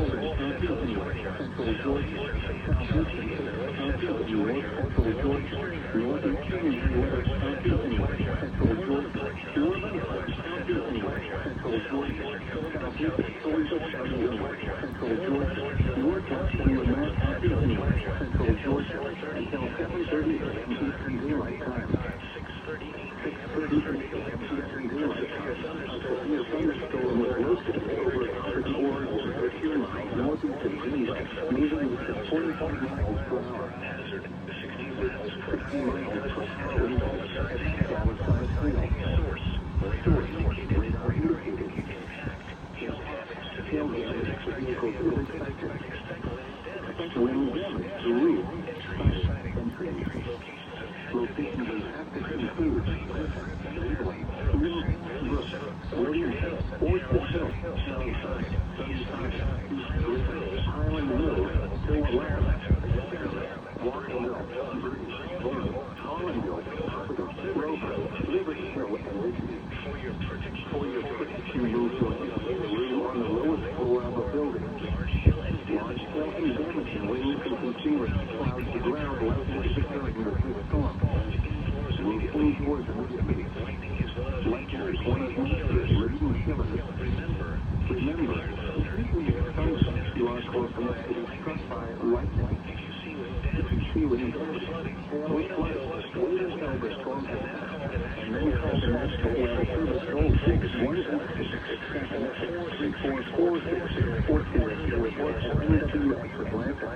Central Georgia, southeastern Central York, Central Georgia, northeastern York, southeastern Central Georgia, northeastern southeastern Central Georgia, southeastern Central Georgia, northwestern Lamar, southeastern Central Georgia, until 7:30 a.m. Eastern Daylight Time. 6:30 a.m. Eastern Daylight Time. A thunderstorm was located over 104 miles northeast of Greenville, moving at 45 miles per hour. 60 miles per hour wind at south-south field. Source. Radar indicated. Tailgate vehicle is expected. Wind damage to roof, sides, and trees. Locations and tactics include Williams Hill, Orchard Hill, Southside, Highland Mill, Delaware, Walkerville, Hollandville, Rover, Liberty Hill, and Richmond. For your protection, move to a room on the lowest floor of a building. Large hail and damage and wind can continue clouds to ground likely during the storm. Move towards the Mississippi. Lightning is 1 meters, leading killers. Remember, you are close enough to be struck by lightning. If you see wind damage, hail or flood, wait until the storm has passed, and then call the National Weather Service toll 617-667-3446 to report for any for Atlanta.